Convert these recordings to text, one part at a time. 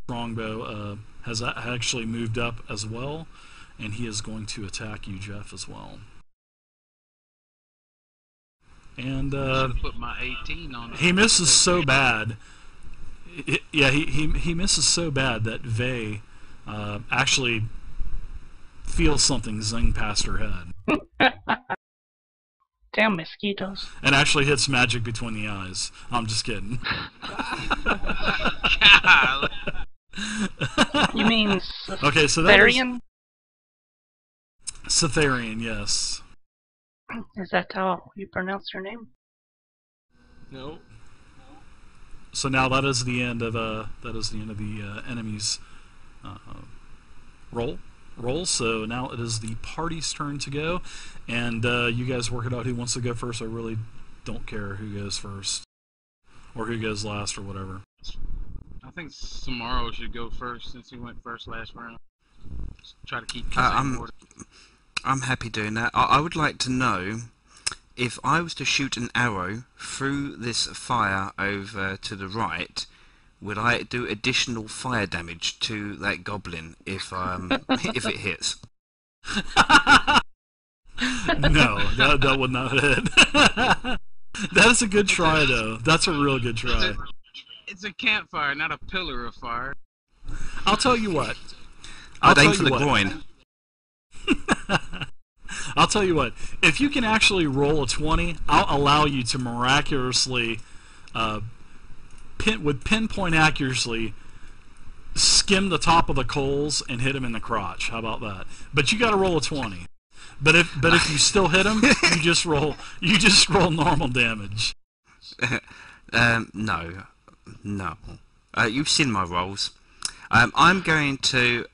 strongbow has actually moved up as well, and he is going to attack you, Jeff, as well. And I should have put my 18 on. he misses so bad. He misses so bad that Vey actually feels something zing past her head. Damn mosquitoes. And actually hits Magic between the eyes. I'm just kidding. You mean okay, so that Cytherian? Cytherian, yes. Is that how you pronounce your name? No. So now that is the end of the enemy's roll. So now it is the party's turn to go, and you guys work it out who wants to go first. I really don't care who goes first or who goes last or whatever. I think Samaro should go first since he went first last round. Just try to keep I'm happy doing that. I would like to know if I was to shoot an arrow through this fire over to the right, would I do additional fire damage to that goblin if if it hits? No, that would not hit. That is a good try, though. That's a real good try. It's a campfire, not a pillar of fire. I'll tell you what. I'd aim for the groin. I'll tell you what. If you can actually roll a 20, I'll allow you to miraculously, with pinpoint accuracy, skim the top of the coals and hit him in the crotch. How about that? But you got to roll a 20. But if you still hit him, you just roll normal damage. No. You've seen my rolls. I'm going to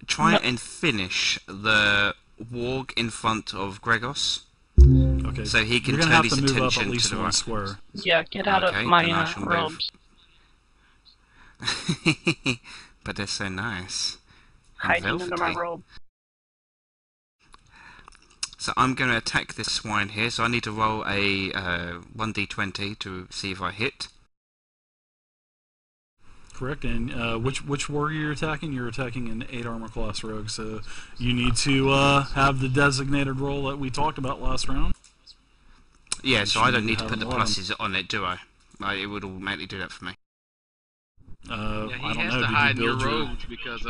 try and finish the warg in front of Gregos. Okay. So he can turn his attention to the right. Square. Yeah, get out of my robes. But they're so nice. Hiding under my robe. So I'm going to attack this swine here. So I need to roll a 1d20 to see if I hit. Correct. And which warrior you're attacking? You're attacking an 8 armor class rogue. So you need to have the designated roll that we talked about last round. Yeah. So I don't need to put the pluses on it, do I? It would automatically do that for me. Yeah, he I don't has know. to Did hide you your build robes because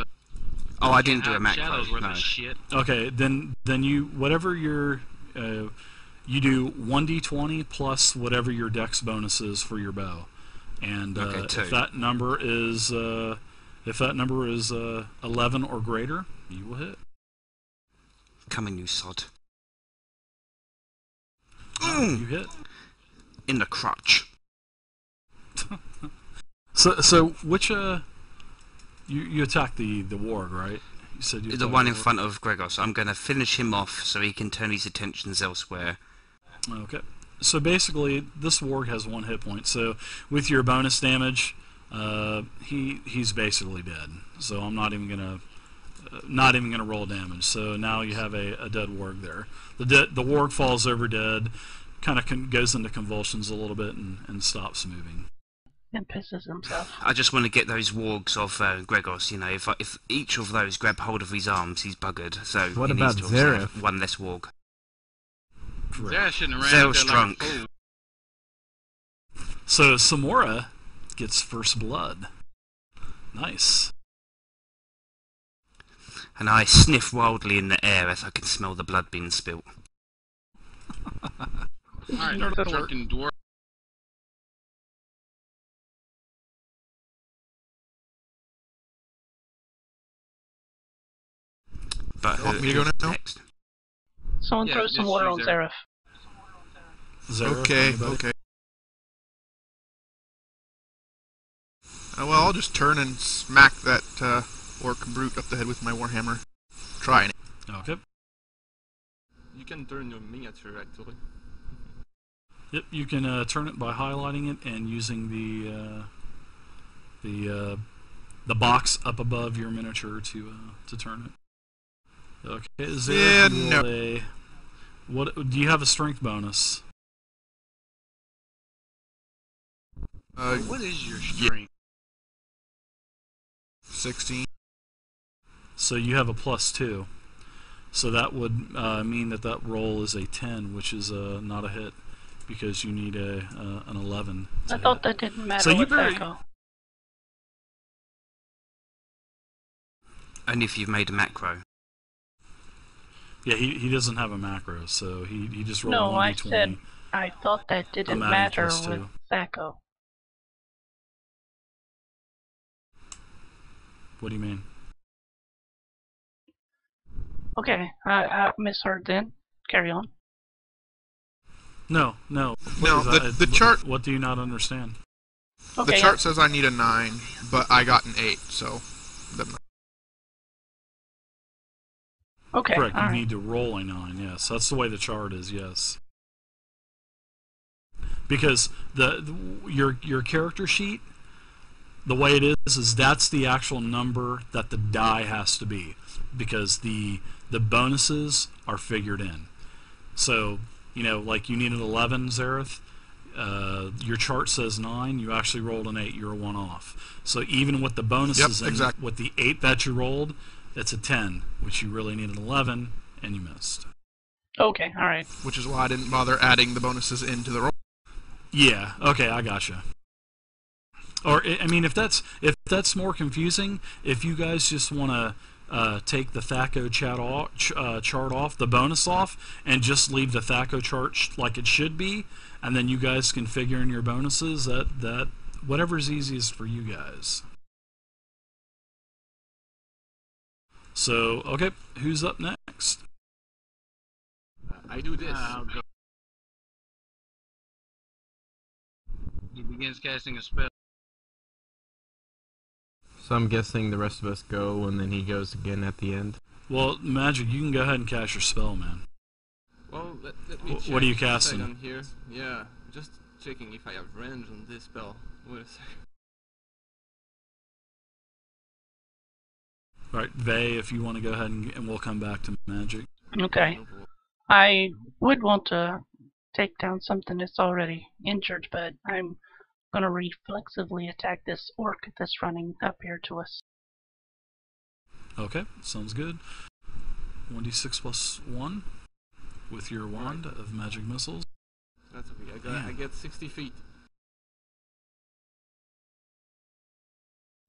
Oh, I didn't do a macro. No. Shit. Okay, then you whatever your you do 1d20 plus whatever your dex bonus is for your bow, and if that number is 11 or greater, you will hit. Come in, you sod. You hit in the crotch. So which you attacked the warg, right? You said you the one in front of Gregos. I'm going to finish him off so he can turn his attentions elsewhere. Okay. So basically, this warg has 1 hit point. So with your bonus damage, he's basically dead. So I'm not even gonna roll damage. So now you have a dead warg there. The warg falls over dead, kind of goes into convulsions a little bit and stops moving. And pisses himself. I just want to get those wargs off Gregos. You know, if each of those grab hold of his arms, he's buggered. So what he about needs to Zareth? have one less warg. Zareth shouldn't have ran Zareth's drunk. Like a fool. So Samora gets first blood. Nice. And I sniff wildly in the air as I can smell the blood being spilt. Alright, drunken dwarf. But Want me to go now? next? Someone throw some water on Zareth. Okay. Well, I'll just turn and smack that orc brute up the head with my warhammer. Trying it. Okay. You can turn your miniature, actually. Yep, you can turn it by highlighting it and using the box up above your miniature to turn it. Okay, is there what do you have a strength bonus? What is your strength? 16. So you have a +2. So that would mean that roll is a 10, which is not a hit, because you need an 11 to I thought hit. that didn't matter So you with better- Echo. Only if you've made a macro. Yeah, he doesn't have a macro, so he just rolled No, I 1d20. said I thought that didn't adding matter +2. with Echo. What do you mean? Okay, I misheard then. Carry on. No. No, please, the chart. What do you not understand? Okay, The chart says I need a 9, but I got an 8, so. Okay, Correct. You alright. need to roll a 9. Yes, that's the way the chart is. Yes. Because your character sheet, the way it is that's the actual number that the die has to be, because the bonuses are figured in. So like you need an 11, Zareth. Your chart says 9. You actually rolled an 8. You're a 1 off. So even with the bonuses Yep, exactly. with the 8 that you rolled, it's a 10, which you really need an 11, and you missed. Okay, alright. Which is why I didn't bother adding the bonuses into the roll. Yeah. Okay, I gotcha. Or I mean, if that's more confusing, if you guys just want to take the THACO chart off, the bonus off, and just leave the THACO chart like it should be, and then you guys can figure in your bonuses. That whatever's easiest for you guys. So okay, who's up next? I do this. I'll go. He begins casting a spell. So I'm guessing the rest of us go, and then he goes again at the end. Well, Magic, you can go ahead and cast your spell, man. Well, let me check. What are you a casting? second here. Yeah, just checking if I have range on this spell. Wait a second. All right, Vey, if you want to go ahead and we'll come back to Magic. Okay. I would want to take down something that's already injured, but I'm gonna reflexively attack this orc that's running up here to us. Okay, sounds good. 1d6 plus 1 with your wand of magic missiles. That's okay. I get 60 feet.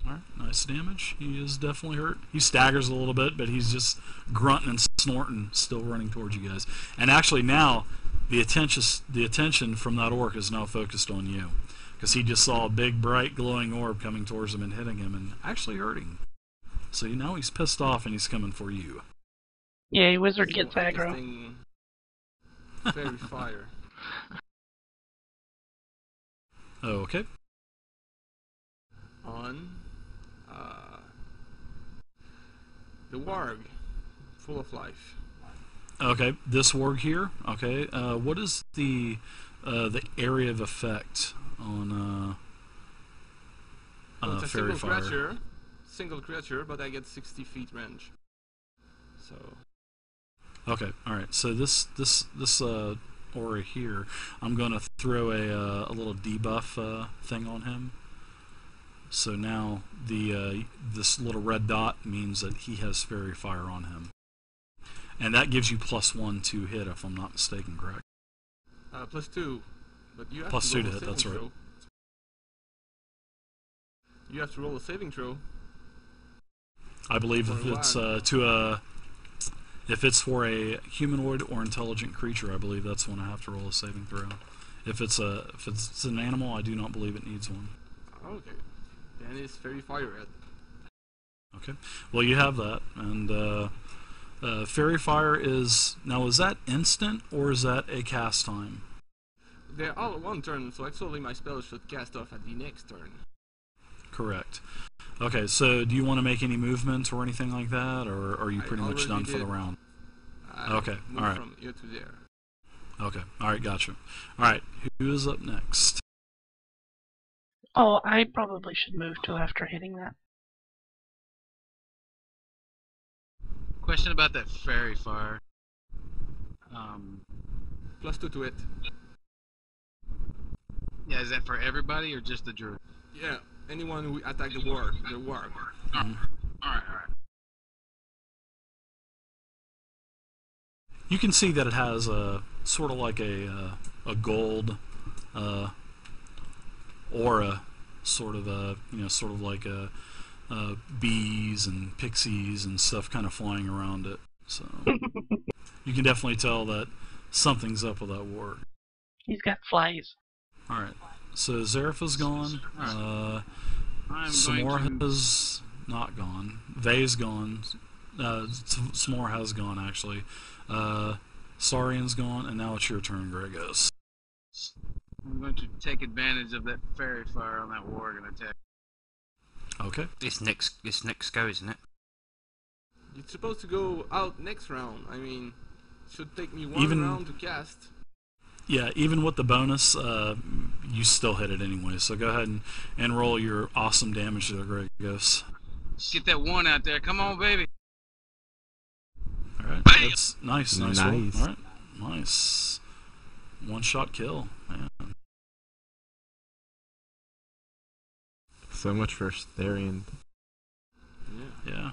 Alright, nice damage. He is definitely hurt. He staggers a little bit, but he's just grunting and snorting, still running towards you guys. And actually now, the attention from that orc is now focused on you, because he just saw a big, bright, glowing orb coming towards him and hitting him and actually hurting. So now he's pissed off and he's coming for you. Yeah, wizard gets aggro. Casting Fairy fire. Okay. On the warg, full of life. Okay, this warg here. Okay, what is the area of effect on It's a fairy fire? Single creature, but I get 60 feet range. So Okay, all right. So this aura here, I'm going to throw a little debuff thing on him. So now this little red dot means that he has fairy fire on him, and that gives you +1 to hit, if I'm not mistaken, correct? +2, but you have +2 to to roll a hit. That's saving right. throw. You have to roll a saving throw. I believe For if it's what? if it's for a humanoid or intelligent creature, I believe that's when I have to roll a saving throw. If it's an animal, I do not believe it needs one. Okay, then it's fairy fire red. Okay. Well, you have that, and fairy fire is that instant or is that a cast time? They're all one turn, so actually my spell should cast off at the next turn. Correct. Okay, so do you want to make any movement or anything like that, or are you pretty much already done for the did. round? I Okay, moved alright. from here to there. Okay, alright, gotcha. Alright, who is up next? Oh, I probably should move too after hitting that. Question about that fairy fire. +2 to it. Yeah, is that for everybody or just the druid? Yeah, anyone who attack the warg. All right, all right. You can see that it has a sort of like a gold aura, sort of sort of like bees and pixies and stuff kind of flying around it. So you can definitely tell that something's up with that warg. He's got flies. All right. So Zarepha's gone. I'm going Samorha's not gone. Vay's gone. Samora has gone, actually. Saurian's gone, and now it's your turn, Gregos. I'm going to take advantage of that fairy fire on that warg and attack. Okay. It's next go, isn't it? It's supposed to go out next round. I mean, should take me one Even- round to cast. Yeah, even with the bonus, you still hit it anyway. So go ahead and roll your awesome damage to the Gregos. Get that one out there. Come on, baby. All right. Bam! That's nice. Nice. Nice. Roll. All right. Nice. One-shot kill. Man. So much for Therian. Yeah. Yeah.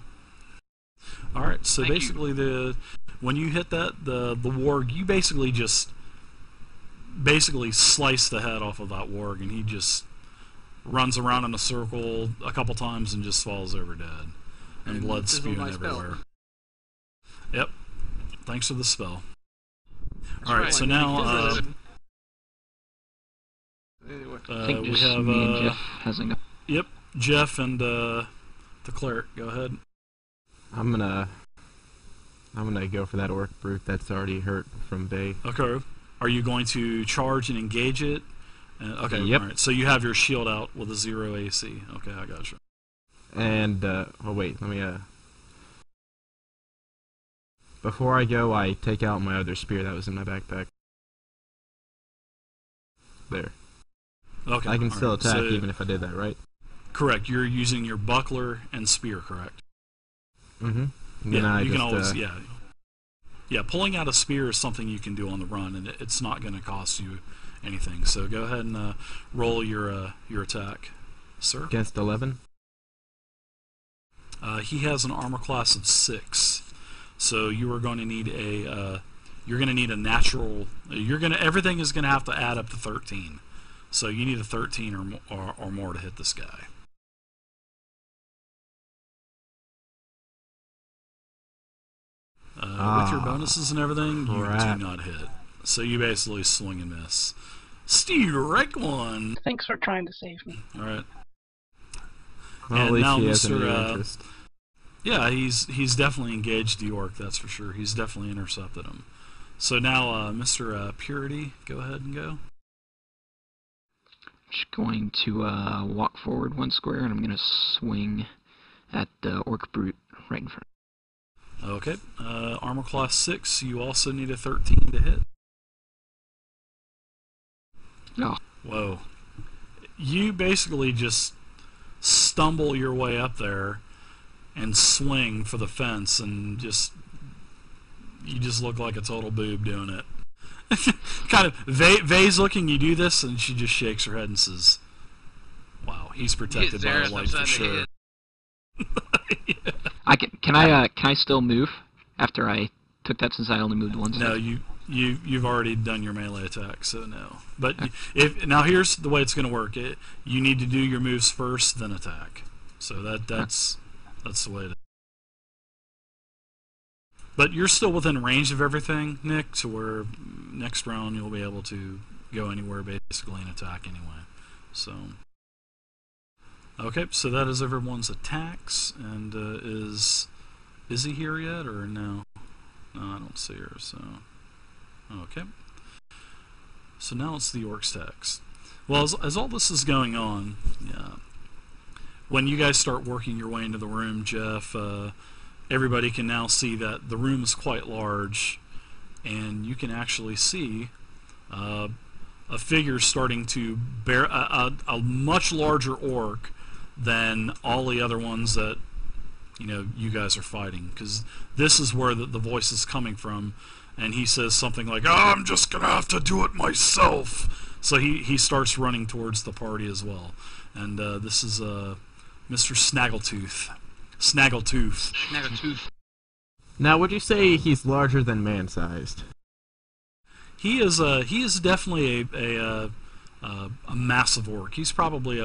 All right. So Thank you. basically, when you hit that the warg, you basically slice the head off of that warg, and he just runs around in a circle a couple times and just falls over dead, and blood this is spewing my spell. everywhere. Yep. Thanks for the spell. That's All right. right. So now Anyway, I think we just have me and Jeff hasn't got. Yep, Jeff and the cleric. Go ahead. I'm gonna go for that orc brute that's already hurt from Bay. Okay. Are you going to charge and engage it? Okay. Yep. All right. So you have your shield out with a 0 AC. Okay, I got you. And oh wait, let me before I go, I take out my other spear that was in my backpack. There. Okay. I can all still right. attack So- even if I did that, right? Correct. You're using your buckler and spear, correct? Mm-hmm. Yeah. You can always Yeah, pulling out a spear is something you can do on the run, and it's not going to cost you anything. So go ahead and roll your attack, sir. Against 11. He has an armor class of 6, so you are going to need a natural. Everything is going to have to add up to 13. So you need a 13 or more to hit this guy. With your bonuses and everything, you crap. do not hit. So you basically swing and miss. Strike one. Thanks for trying to save me. All right. Well, at And least now he has Mr. any interest. Yeah, he's definitely engaged the orc. That's for sure. He's definitely intercepted him. So now, Mr. Purity, go ahead and go. Just going to walk forward 1 square, and I'm going to swing at the orc brute right in front. Okay. Armor class 6. You also need a 13 to hit. Oh. Whoa. You basically just stumble your way up there and swing for the fence, and you just look like a total boob doing it. Kind of, Vay's looking, you do this, and she just shakes her head and says, wow, he's protected by the Zareth light for upside the sure. head. Can I still move after I took that, since I only moved once? No, you've already done your melee attack, so no. But now here's the way it's going to work. You need to do your moves first, then attack. So that's the way it is. But you're still within range of everything, Nick, to where next round you'll be able to go anywhere basically and attack anyway. So okay, so that is everyone's attacks. And is Izzy here yet, or no? No, I don't see her. So okay. So now it's the orc's text. Well, as all this is going on, yeah. When you guys start working your way into the room, Jeff, everybody can now see that the room is quite large, and you can actually see a figure starting to bear a much larger orc than all the other ones that you guys are fighting, because this is where the voice is coming from, and he says something like, "Oh, I'm just gonna have to do it myself." So he starts running towards the party as well, and this is Mr. Snaggletooth. Snaggletooth. Snaggletooth. Now, would you say he's larger than man-sized? He is definitely a massive orc. He's probably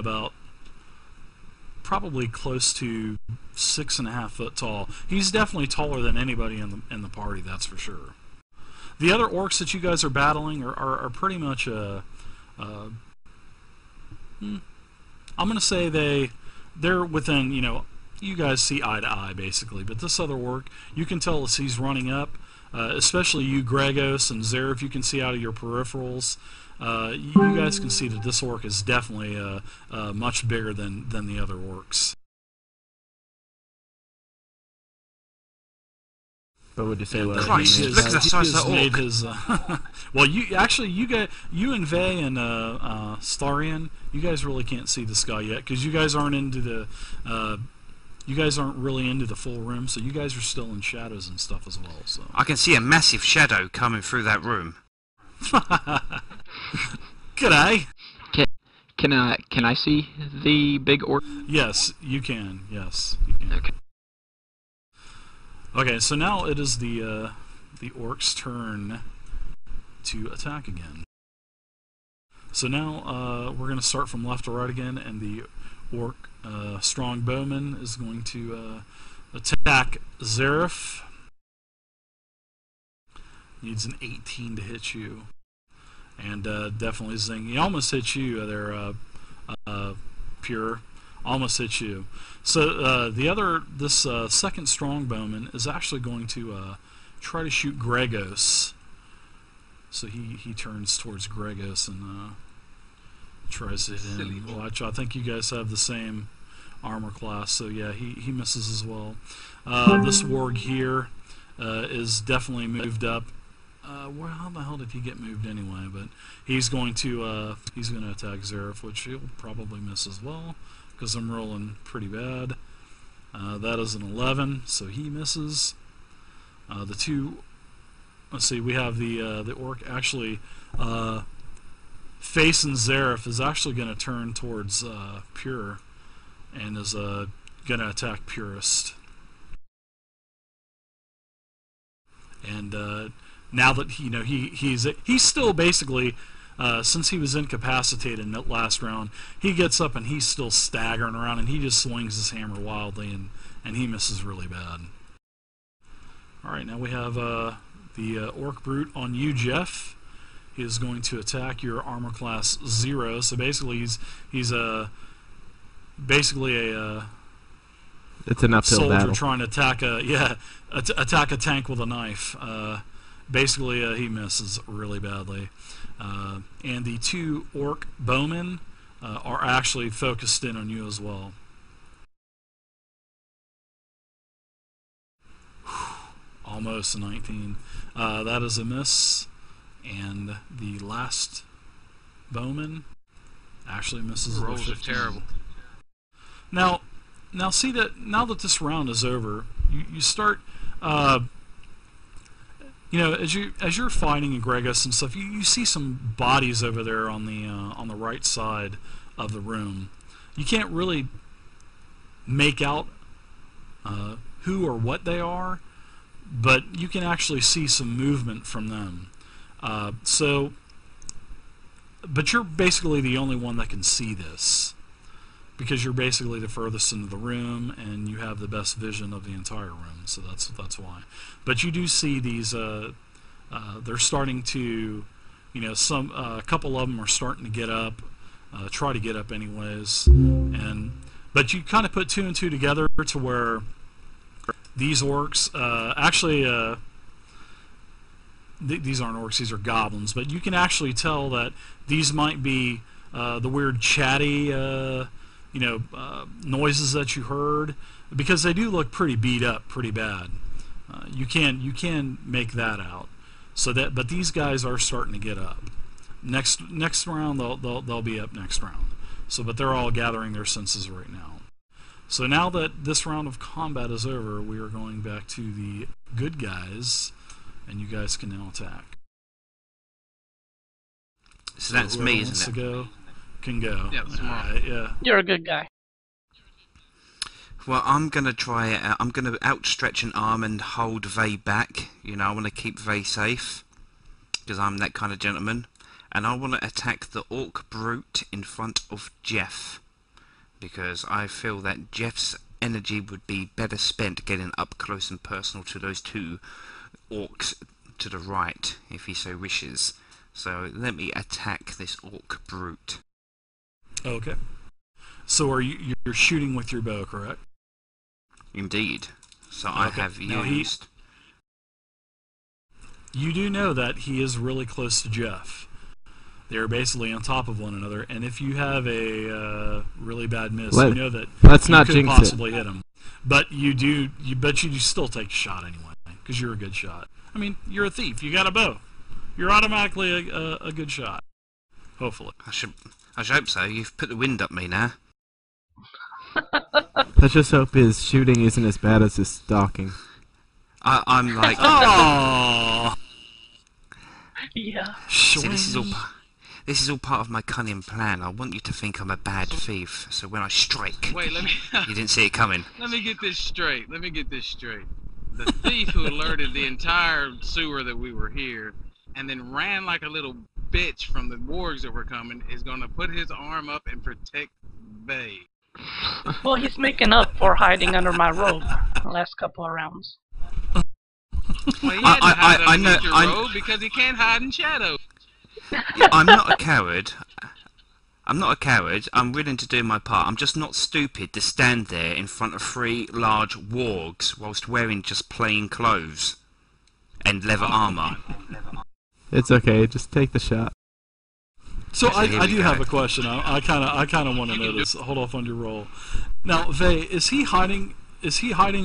close to 6.5 foot tall. He's definitely taller than anybody in the party, that's for sure. The other orcs that you guys are battling are pretty much I'm gonna say they're within, you guys see eye to eye basically, but this other orc, you can tell as he's running up, especially you Gregos and Zareth, you can see out of your peripherals. You guys can see that this orc is definitely much bigger than the other orcs. But would you say And, larger Christ, than look at the man-sized? size of that made orc. his. Well, you and Vey and Starian, you guys really can't see this guy yet because you guys aren't into the. You guys aren't really into the full room, so you guys are still in shadows and stuff as well. So. I can see a massive shadow coming through that room. G'day. Can I see the big orc? Yes, you can. Yes, you can. Okay. Okay, so now it is the orc's turn to attack again. So now we're going to start from left to right again, and the orc strong bowman is going to attack Zareth. Needs an 18 to hit you, and definitely zing. He almost hit you there, Pure. Almost hit you. So this second strong bowman is actually going to try to shoot Gregos. So he turns towards Gregos and tries to hit him. Watch, I think you guys have the same armor class, so yeah, he misses as well. This warg here is definitely moved up. How the hell did he get moved anyway? But he's going to attack Zareth, which he'll probably miss as well, because I'm rolling pretty bad. That is an 11, so he misses. The two, let's see, we have the orc actually facing Zareth is actually going to turn towards Pure, and is going to attack Purist. And now that he's still basically. Since he was incapacitated in that last round, he gets up and he's still staggering around, and he just swings his hammer wildly, and he misses really bad. Alright, now we have the Orc Brute on you, Jeff. He is going to attack your armor class 0, so basically he's basically a It's an uphill soldier battle. trying to attack attack a tank with a knife. Basically, he misses really badly. And the two orc bowmen are actually focused in on you as well. Almost a 19. That is a miss. And the last bowman actually misses. Rolls are terrible. Now see that now that this round is over, you start. As you're fighting in Gregos and stuff, you see some bodies over there on the right side of the room. You can't really make out who or what they are, but you can actually see some movement from them. But you're basically the only one that can see this, because you're basically the furthest into the room and you have the best vision of the entire room, so that's why. But you do see these they're starting to, a couple of them are starting to get up, try to get up anyways, but you kind of put two and two together to where these orcs these aren't orcs, these are goblins, but you can actually tell that these might be the weird chatty noises that you heard, because they do look pretty beat up, pretty bad. You can make that out. But these guys are starting to get up. Next round they'll be up next round. But they're all gathering their senses right now. So now that this round of combat is over, we are going back to the good guys, and you guys can now attack. So that's whoever me, wants isn't to it? go can go. Yeah, that's Alright, yeah. You're a good guy. Well, I'm gonna try it out. I'm gonna outstretch an arm and hold Vay back. You know, I want to keep Vay safe because I'm that kind of gentleman, and I want to attack the orc brute in front of Jeff because I feel that Jeff's energy would be better spent getting up close and personal to those two orcs to the right, if he so wishes. So let me attack this orc brute. Okay. So you're shooting with your bow, correct? Indeed. So I Okay. have Now used. You do know that he is really close to Jeff. They're basically on top of one another, and if you have a really bad miss, you know that Let's you not could jinx possibly hit him. But you do still take a shot anyway, because you're a good shot. I mean, you're a thief. You got a bow. You're automatically a good shot. Hopefully. I should hope so. You've put the wind up me now. Let's just hope his shooting isn't as bad as his stalking. I'm like. Oh. Yeah. See, this is all part of my cunning plan. I want you to think I'm a bad thief, so when I strike, Wait, let me. you didn't see it coming. Let me get this straight. The thief who alerted the entire sewer that we were here, and then ran like a little bitch from the wargs that were coming, is gonna put his arm up and protect Bay. Well, he's making up for hiding under my robe the last couple of rounds. Well, he had to hide I underneath know- your robe because he can't hide in shadow. I'm not a coward. I'm willing to do my part. I'm just not stupid to stand there in front of 3 large wargs whilst wearing just plain clothes and leather armour. It's okay, just take the shot. So So here I we do go. have a question. I kind of want to know this. Hold off on your roll. Now, Vay, is he hiding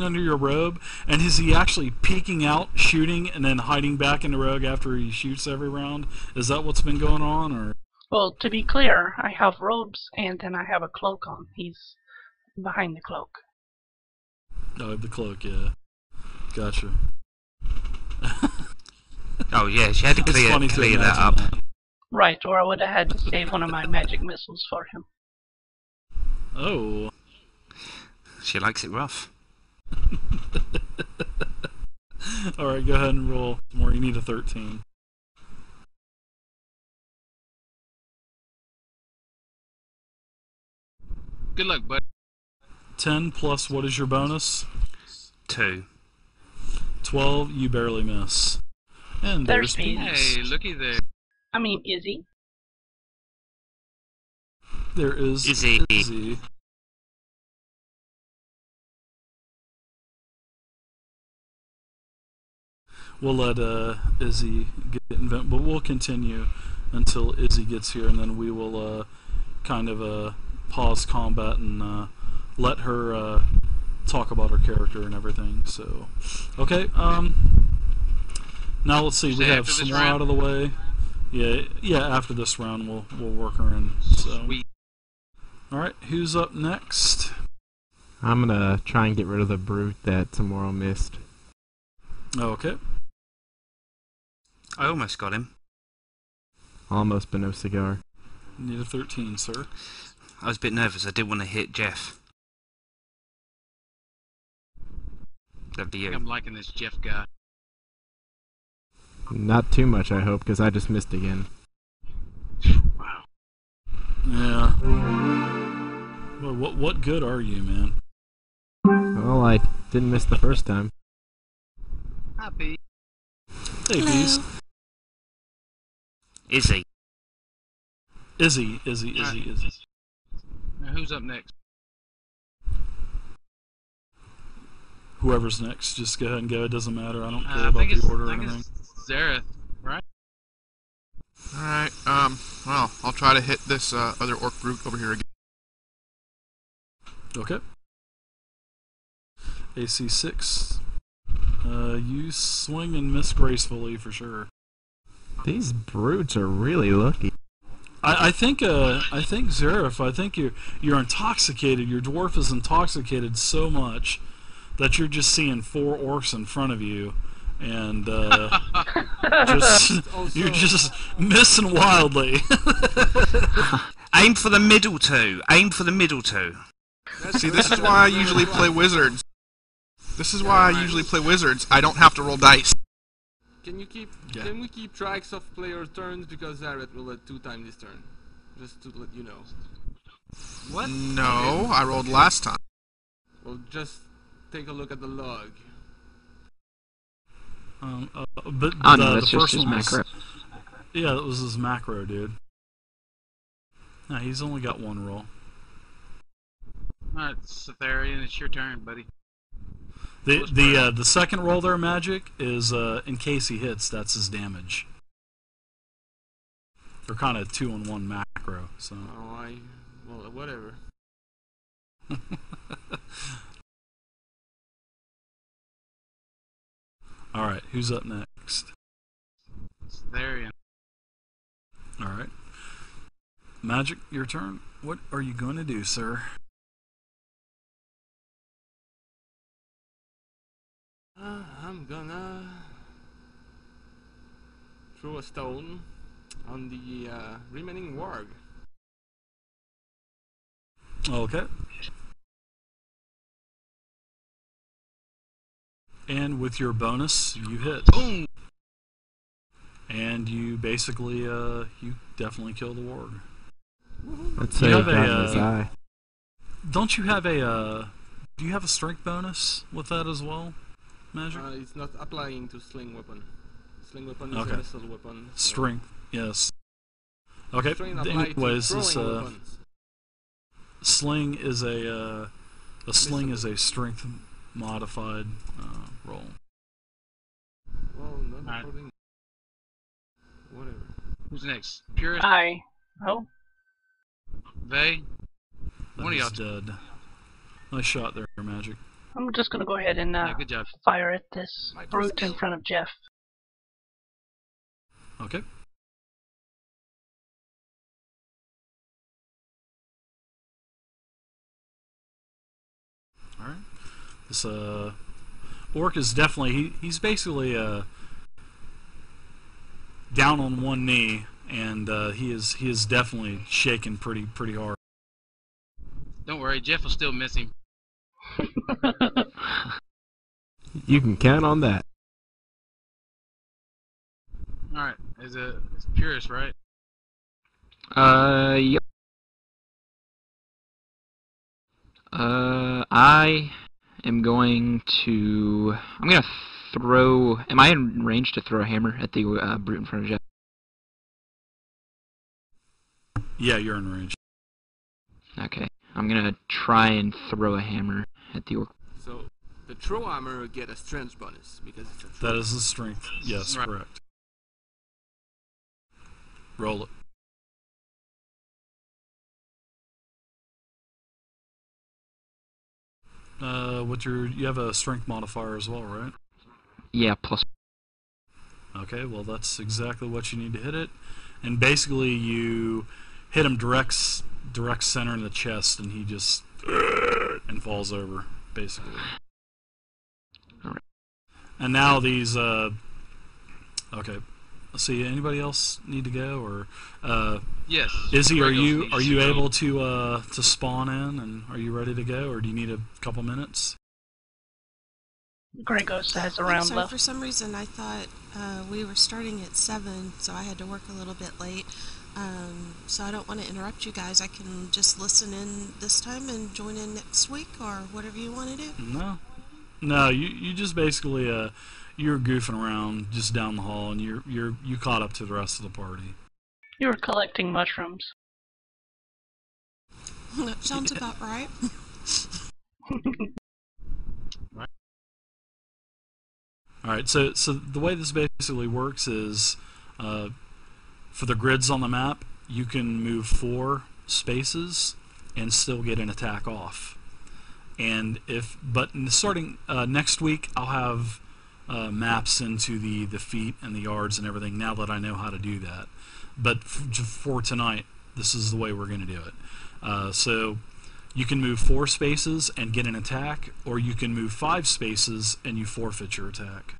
under your robe, and is he actually peeking out, shooting, and then hiding back in the robe after he shoots every round? Is that what's been going on, or? Well, to be clear, I have robes and then I have a cloak on. He's behind the cloak. Oh, the cloak, yeah. Gotcha. Oh yes, you had to It's clear funny to that imagine up. that. Right, or I would have had to save one of my magic missiles for him. Oh. She likes it rough. Alright, go ahead and roll more. You need a 13. Good luck, bud. 10 plus what is your bonus? 2. 12, you barely miss. And There's there's me. peace. Hey, looky there. I mean, Izzy. There is Izzy. Izzy. We'll let Izzy get invent, but we'll continue until Izzy gets here, and then we will kind of pause combat and let her talk about her character and everything. So, okay. Now let's see. We Say have after some this more round? out of the way. Yeah. After this round, we'll work her in. So, Sweet. all right. Who's up next? I'm gonna try and get rid of the brute that tomorrow missed. Okay. I almost got him. Almost, but no cigar. Need a 13, sir. I was a bit nervous. I didn't want to hit Jeff. That'd be I'm you. liking this Jeff guy. Not too much, I hope, because I just missed again. Wow. Yeah. Well, what good are you, man? Well, I didn't miss the first time. Hi, Pete. Hey, Peace. Izzy. Izzy. Now, who's up next? Whoever's next, just go ahead and go. It doesn't matter. I don't care I about think the order or I think anything. it's Zareth, right? Alright, well, I'll try to hit this other orc brute over here again. Okay. AC 6. You swing and miss gracefully for sure. These brutes are really lucky. I think Zareth, I think you're intoxicated. Your dwarf is intoxicated so much that you're just seeing 4 orcs in front of you, and you're just missing wildly. Aim for the middle 2. Aim for the middle 2. See, this is why I usually play wizards. This is why I usually play wizards. I don't have to roll dice. Can you keep? Yeah. Can we keep tracks of player turns because Zaret will let 2 times this turn, just to let you know. What? No, I rolled last time. Well, just take a look at the log. But Oh no, the that's just first his one was, macro. yeah, that was his macro, dude. No, he's only got one roll. Alright, Cytherian, it's your turn, buddy. The second roll there, Magic, is in case he hits, that's his damage. They're kind of 2-in-1 macro, so. Oh, well, whatever. All right, who's up next? Cytherian. All right, Magic, your turn. What are you going to do, sir? I'm gonna throw a stone on the remaining warg. Okay. And with your bonus, you hit. Boom! And you basically, you definitely kill the warg. Let's You say have got a, in his eye. Don't you have a, do you have a strength bonus with that as well, Magic? It's not applying to sling weapon. Sling weapon is Okay. a missile weapon. So Strength, yes. Okay, Strain apply to anyways, this, throwing weapons. sling is a sling is a strength modified roll. Well, not Alright. according. Whatever. Who's next? Purist? Oh, Vey? That One of is y'all. dead. Nice shot there, Magic. I'm just gonna go ahead and Yeah, good job. fire at this My brute in front of Jeff. Okay. All right. This orc is definitely he's basically down on one knee, and he is definitely shaking pretty hard. Don't worry, Jeff will still miss him. You can count on that. Alright, it's Purist, right? Yep. I am going to. I'm gonna throw. Am I in range to throw a hammer at the brute in front of Jeff? Yeah, you're in range. Okay. I'm gonna try and throw a hammer at the orc. So the throw hammer will get a strength bonus because it's a throw. That is the strength. Yes, Right. correct. Roll it. You have a strength modifier as well, right? Yeah, plus. Okay, well that's exactly what you need to hit it, and basically you hit him direct center in the chest, and he just and falls over, basically. All right. And now these okay. Let's see. Anybody else need to go, or Yes. Izzy? Are Gregos needs you to go. able to spawn in, and are you ready to go, or do you need a couple minutes? Gregos has a I'm round sorry, left. for some reason I thought we were starting at 7, so I had to work a little bit late. So I don't want to interrupt you guys. I can just listen in this time and join in next week or whatever you want to do. No. You just basically you're goofing around just down the hall, and you caught up to the rest of the party. You were collecting mushrooms. That sounds about right. All right, so the way this basically works is, for the grids on the map, you can move 4 spaces and still get an attack off. And starting next week, I'll have maps into the feet and the yards and everything. Now that I know how to do that, but for tonight, this is the way we're going to do it. So you can move 4 spaces and get an attack, or you can move 5 spaces and you forfeit your attack.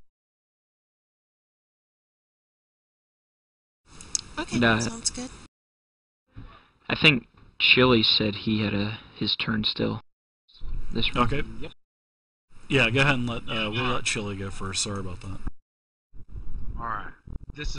Okay, Nah. sounds good. I think Chili said he had his turn still. this round. Okay. Yep. Yeah, go ahead and we'll let Chili go first. Sorry about that. All right.